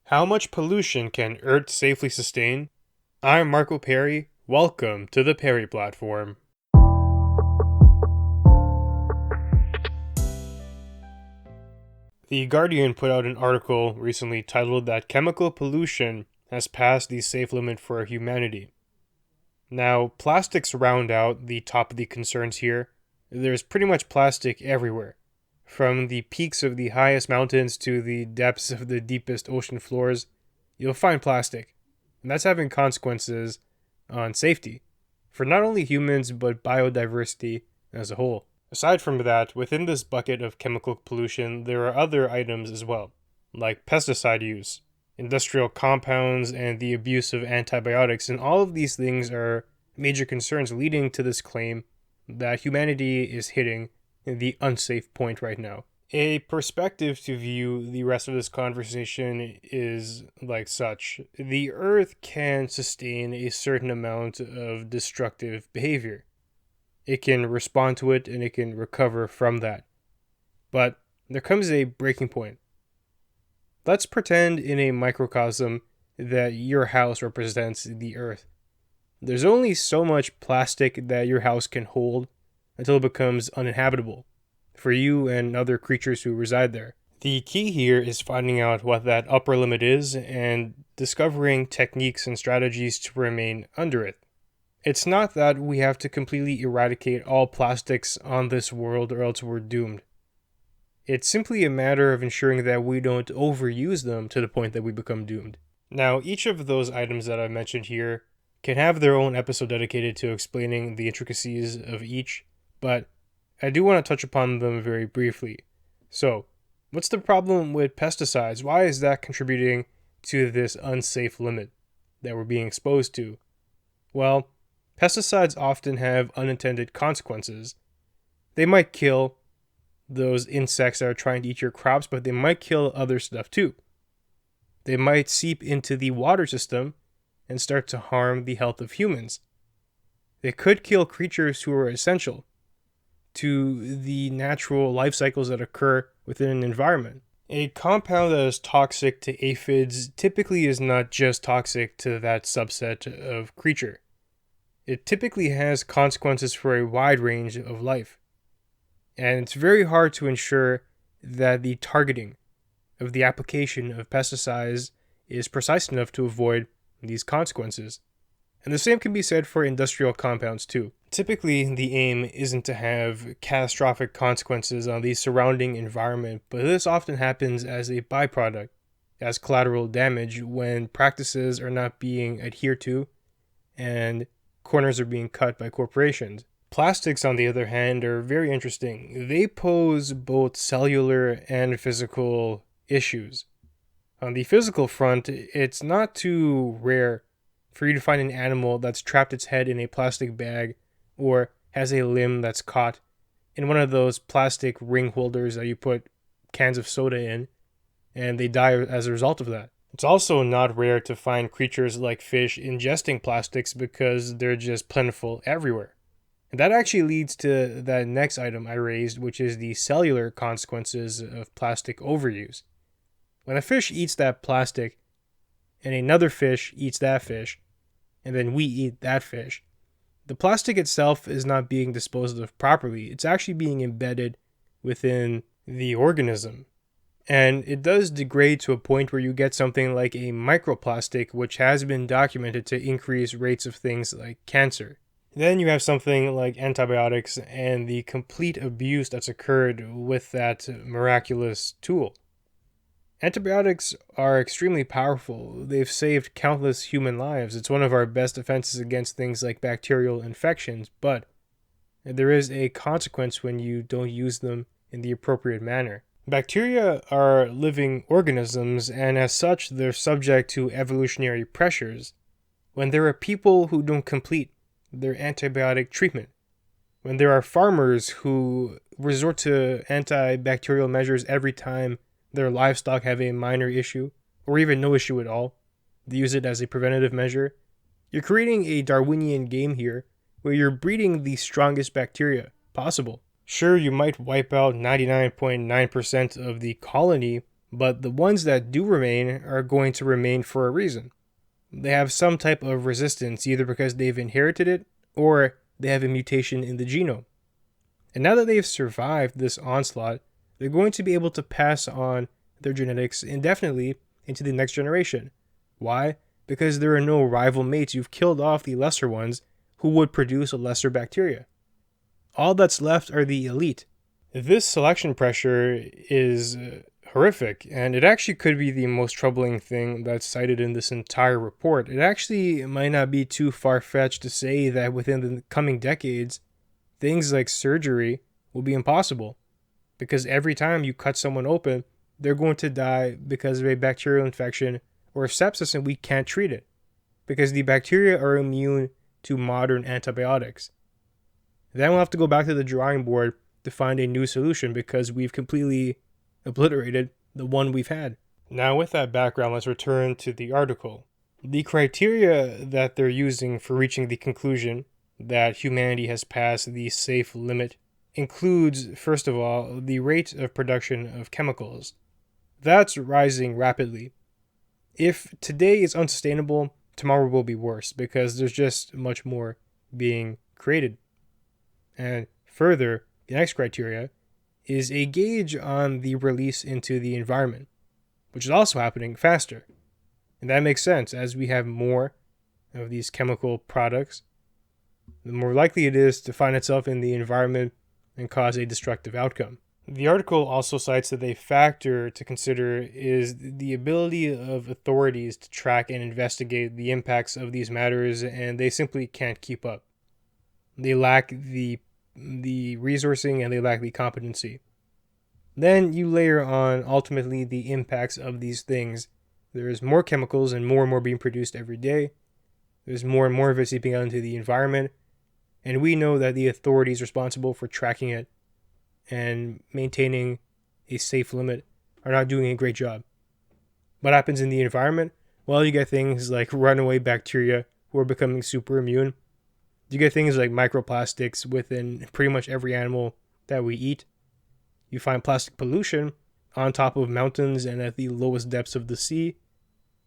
How much pollution can Earth safely sustain? I'm Marco Perry. Welcome to the Perry Platform. The Guardian put out an article recently titled that chemical pollution has passed the safe limit for humanity. Now, plastics round out the top of the concerns here. There's pretty much plastic everywhere, from the peaks of the highest mountains to the depths of the deepest ocean floors. You'll find plastic, and that's having consequences on safety for not only humans but biodiversity as a whole. Aside from that, within this bucket of chemical pollution, there are other items as well, like pesticide use, industrial compounds, and the abuse of antibiotics, and all of these things are major concerns leading to this claim that humanity is hitting the unsafe point right now. A perspective to view the rest of this conversation is like such. The Earth can sustain a certain amount of destructive behavior. It can respond to it and it can recover from that. But there comes a breaking point. Let's pretend in a microcosm that your house represents the Earth. There's only so much plastic that your house can hold until it becomes uninhabitable for you and other creatures who reside there. The key here is finding out what that upper limit is and discovering techniques and strategies to remain under it. It's not that we have to completely eradicate all plastics on this world or else we're doomed. It's simply a matter of ensuring that we don't overuse them to the point that we become doomed. Now, each of those items that I've mentioned here can have their own episode dedicated to explaining the intricacies of each, but I do want to touch upon them very briefly. So, what's the problem with pesticides? Why is that contributing to this unsafe limit that we're being exposed to? Well, pesticides often have unintended consequences. They might kill those insects that are trying to eat your crops, but they might kill other stuff too. They might seep into the water system and start to harm the health of humans. They could kill creatures who are essential to the natural life cycles that occur within an environment. A compound that is toxic to aphids typically is not just toxic to that subset of creature. It typically has consequences for a wide range of life. And it's very hard to ensure that the targeting of the application of pesticides is precise enough to avoid these consequences. And the same can be said for industrial compounds too. Typically, the aim isn't to have catastrophic consequences on the surrounding environment, but this often happens as a byproduct, as collateral damage when practices are not being adhered to and corners are being cut by corporations. Plastics, on the other hand, are very interesting. They pose both cellular and physical issues. On the physical front, it's not too rare for you to find an animal that's trapped its head in a plastic bag or has a limb that's caught in one of those plastic ring holders that you put cans of soda in, and they die as a result of that. It's also not rare to find creatures like fish ingesting plastics because they're just plentiful everywhere. And that actually leads to that next item I raised, which is the cellular consequences of plastic overuse. When a fish eats that plastic, and another fish eats that fish, and then we eat that fish, the plastic itself is not being disposed of properly. It's actually being embedded within the organism. And it does degrade to a point where you get something like a microplastic, which has been documented to increase rates of things like cancer. Then you have something like antibiotics and the complete abuse that's occurred with that miraculous tool. Antibiotics are extremely powerful. They've saved countless human lives. It's one of our best defenses against things like bacterial infections, but there is a consequence when you don't use them in the appropriate manner. Bacteria are living organisms, and as such, they're subject to evolutionary pressures. When there are people who don't complete their antibiotic treatment, when there are farmers who resort to antibacterial measures every time their livestock have a minor issue, or even no issue at all, they use it as a preventative measure, you're creating a Darwinian game here where you're breeding the strongest bacteria possible. Sure, you might wipe out 99.9% of the colony But the ones that do remain are going to remain for a reason. They have some type of resistance, either because they've inherited it or they have a mutation in the genome. And now that they've survived this onslaught, they're going to be able to pass on their genetics indefinitely into the next generation. Why? Because there are no rival mates. You've killed off the lesser ones who would produce a lesser bacteria. All that's left are the elite. This selection pressure is horrific, and it actually could be the most troubling thing that's cited in this entire report. It actually might not be too far-fetched to say that within the coming decades, things like surgery will be impossible, because every time you cut someone open, they're going to die because of a bacterial infection or sepsis, and we can't treat it because the bacteria are immune to modern antibiotics. Then we'll have to go back to the drawing board to find a new solution because we've completely obliterated the one we've had. Now, with that background, let's return to the article. The criteria that they're using for reaching the conclusion that humanity has passed the safe limit includes, first of all, the rate of production of chemicals. That's rising rapidly. If today is unsustainable, tomorrow will be worse because there's just much more being created. And further, the next criteria is a gauge on the release into the environment, which is also happening faster. And that makes sense. As we have more of these chemical products, the more likely it is to find itself in the environment and cause a destructive outcome. The article also cites that a factor to consider is the ability of authorities to track and investigate the impacts of these matters, and they simply can't keep up. They lack the resourcing and they lack the competency. Then you layer on ultimately the impacts of these things. There's more chemicals and more being produced every day. There's more and more of it seeping out into the environment. And we know that the authorities responsible for tracking it and maintaining a safe limit are not doing a great job. What happens in the environment? Well, you get things like runaway bacteria who are becoming super immune. You get things like microplastics within pretty much every animal that we eat. You find plastic pollution on top of mountains and at the lowest depths of the sea.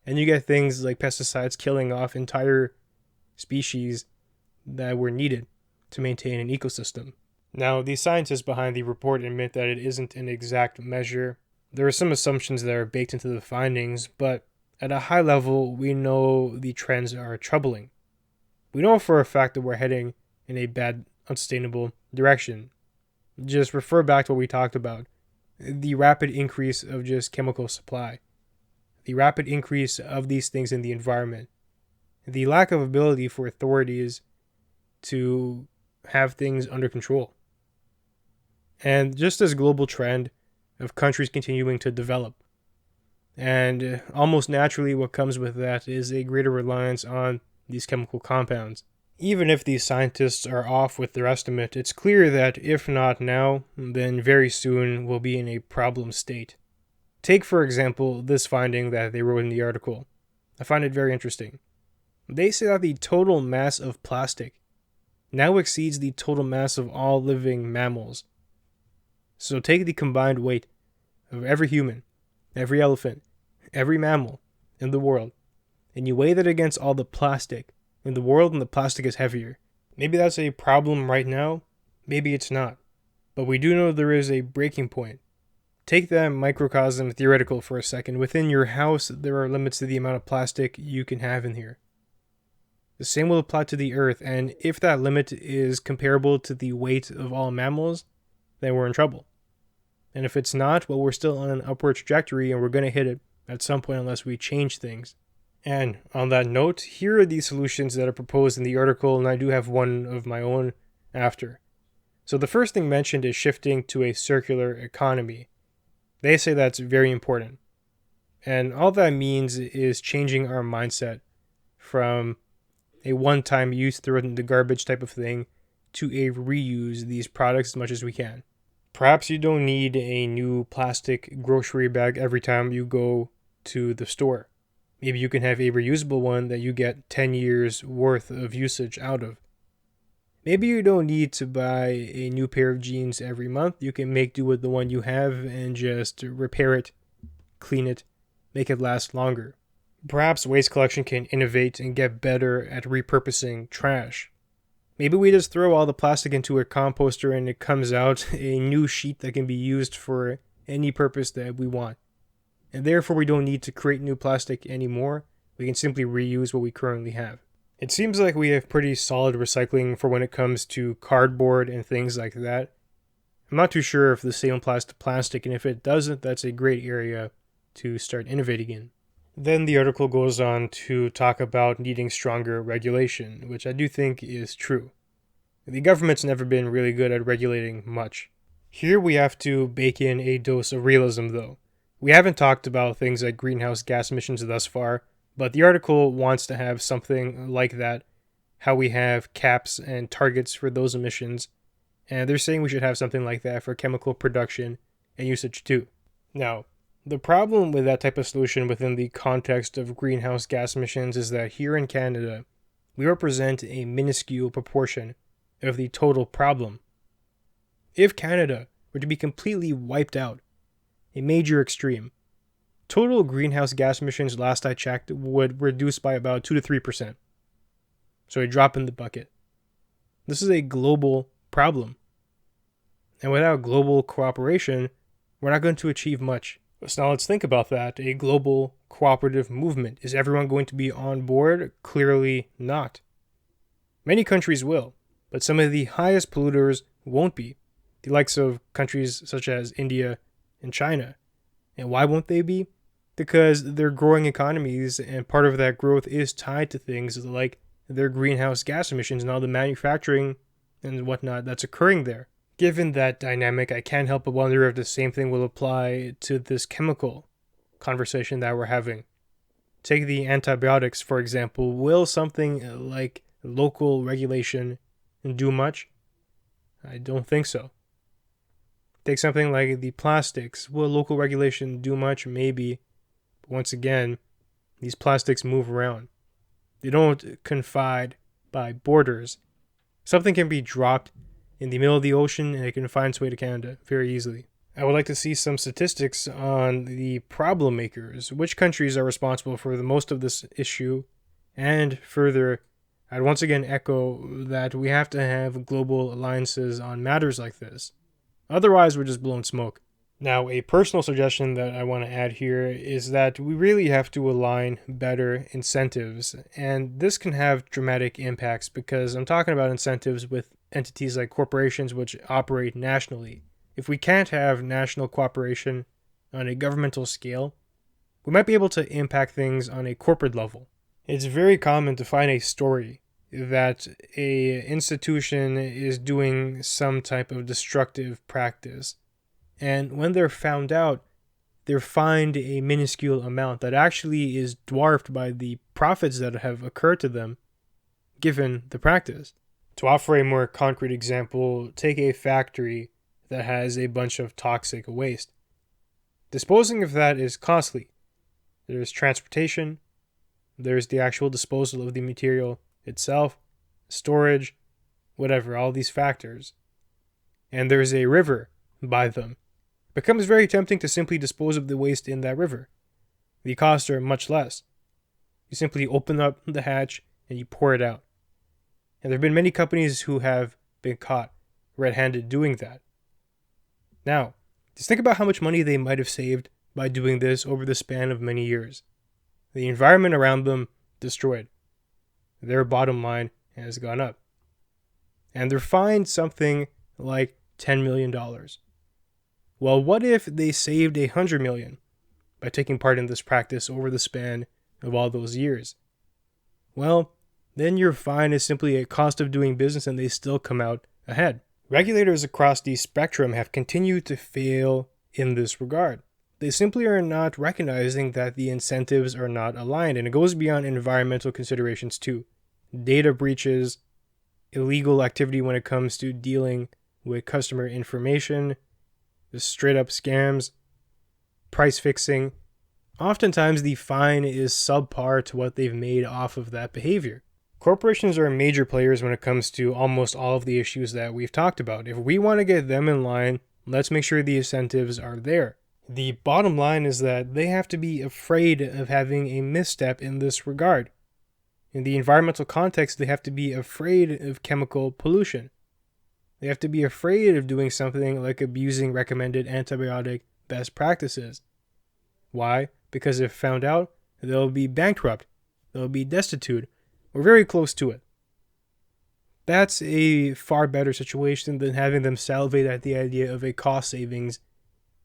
And you get things like pesticides killing off entire species that were needed to maintain an ecosystem. Now, the scientists behind the report admit that it isn't an exact measure. There are some assumptions that are baked into the findings, but at a high level, we know the trends are troubling. We know for a fact that we're heading in a bad, unsustainable direction. Just refer back to what we talked about. The rapid increase of just chemical supply. The rapid increase of these things in the environment. The lack of ability for authorities to have things under control. And just this global trend of countries continuing to develop. And almost naturally what comes with that is a greater reliance on these chemical compounds. Even if these scientists are off with their estimate, it's clear that if not now, then very soon we'll be in a problem state. Take, for example, this finding that they wrote in the article. I find it very interesting. They say that the total mass of plastic now exceeds the total mass of all living mammals. So take the combined weight of every human, every elephant, every mammal in the world, and you weigh that against all the plastic in the world, and the plastic is heavier. Maybe that's a problem right now, maybe it's not. But we do know there is a breaking point. Take that microcosm theoretical for a second. Within your house, there are limits to the amount of plastic you can have in here. The same will apply to the earth, and if that limit is comparable to the weight of all mammals, then we're in trouble. And if it's not, well, we're still on an upward trajectory, and we're going to hit it at some point unless we change things. And on that note, here are the solutions that are proposed in the article, and I do have one of my own after. So the first thing mentioned is shifting to a circular economy. They say that's very important. And all that means is changing our mindset from a one-time use, throw it in the garbage type of thing, to a reuse these products as much as we can. Perhaps you don't need a new plastic grocery bag every time you go to the store. Maybe you can have a reusable one that you get 10 years worth of usage out of. Maybe you don't need to buy a new pair of jeans every month. You can make do with the one you have and just repair it clean it, make it last longer. Perhaps waste collection can innovate and get better at repurposing trash. Maybe we just throw all the plastic into a composter and it comes out a new sheet that can be used for any purpose that we want. And therefore we don't need to create new plastic anymore. We can simply reuse what we currently have. It seems like we have pretty solid recycling for when it comes to cardboard and things like that. I'm not too sure if the same applies to plastic, and if it doesn't, that's a great area to start innovating in. Then the article goes on to talk about needing stronger regulation, which I do think is true. The government's never been really good at regulating much. Here we have to bake in a dose of realism, though. We haven't talked about things like greenhouse gas emissions thus far, but the article wants to have something like that, how we have caps and targets for those emissions, and they're saying we should have something like that for chemical production and usage too. Now, the problem with that type of solution within the context of greenhouse gas emissions is that here in Canada, we represent a minuscule proportion of the total problem. If Canada were to be completely wiped out, a major extreme, total greenhouse gas emissions, last I checked, would reduce by about 2 to 3%. So a drop in the bucket. This is a global problem. And without global cooperation, we're not going to achieve much. So now let's think about that. A global cooperative movement. Is everyone going to be on board? Clearly not. Many countries will, but some of the highest polluters won't be. The likes of countries such as India and China. And why won't they be? Because they're growing economies, and part of that growth is tied to things like their greenhouse gas emissions and all the manufacturing and whatnot that's occurring there. Given that dynamic, I can't help but wonder if the same thing will apply to this chemical conversation that we're having. Take the antibiotics, for example. Will something like local regulation do much? I don't think so. Take something like the plastics. Will local regulation do much? Maybe. But once again, these plastics move around. They don't confide by borders. Something can be dropped in the middle of the ocean and it can find its way to Canada very easily. I would like to see some statistics on the problem makers. Which countries are responsible for the most of this issue? And further, I'd once again echo that we have to have global alliances on matters like this. Otherwise, we're just blowing smoke. Now, a personal suggestion that I want to add here is that we really have to align better incentives, and this can have dramatic impacts because I'm talking about incentives with entities like corporations which operate nationally. If we can't have national cooperation on a governmental scale, we might be able to impact things on a corporate level. It's very common to find a story that a institution is doing some type of destructive practice. And when they're found out, they're fined a minuscule amount that actually is dwarfed by the profits that have occurred to them given the practice. To offer a more concrete example, take a factory that has a bunch of toxic waste. Disposing of that is costly. There's transportation, there's the actual disposal of the material itself, storage, whatever, all these factors. And there's a river by them. It becomes very tempting to simply dispose of the waste in that river. The costs are much less. You simply open up the hatch and you pour it out. And there have been many companies who have been caught red-handed doing that. Now, just think about how much money they might have saved by doing this over the span of many years. The environment around them destroyed. Their bottom line has gone up. And they're fined something like $10 million. Well, what if they saved $100 million by taking part in this practice over the span of all those years? Well, then your fine is simply a cost of doing business and they still come out ahead. Regulators across the spectrum have continued to fail in this regard. They simply are not recognizing that the incentives are not aligned, and it goes beyond environmental considerations too. Data breaches, illegal activity when it comes to dealing with customer information, just straight up scams, price fixing. Oftentimes the fine is subpar to what they've made off of that behavior. Corporations are major players when it comes to almost all of the issues that we've talked about. If we want to get them in line, let's make sure the incentives are there. The bottom line is that they have to be afraid of having a misstep in this regard. In the environmental context, they have to be afraid of chemical pollution. They have to be afraid of doing something like abusing recommended antibiotic best practices. Why? Because if found out, they'll be bankrupt, they'll be destitute, or very close to it. That's a far better situation than having them salivate at the idea of a cost savings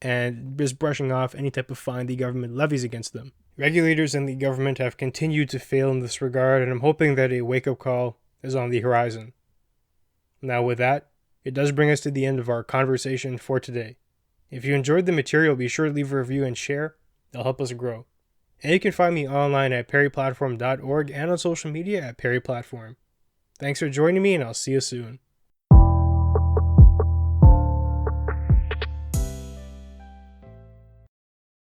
and just brushing off any type of fine the government levies against them. Regulators and the government have continued to fail in this regard, and I'm hoping that a wake-up call is on the horizon. Now with that, it does bring us to the end of our conversation for today. If you enjoyed the material, be sure to leave a review and share. It'll help us grow. And you can find me online at perryplatform.org and on social media at perryplatform. Thanks for joining me, and I'll see you soon.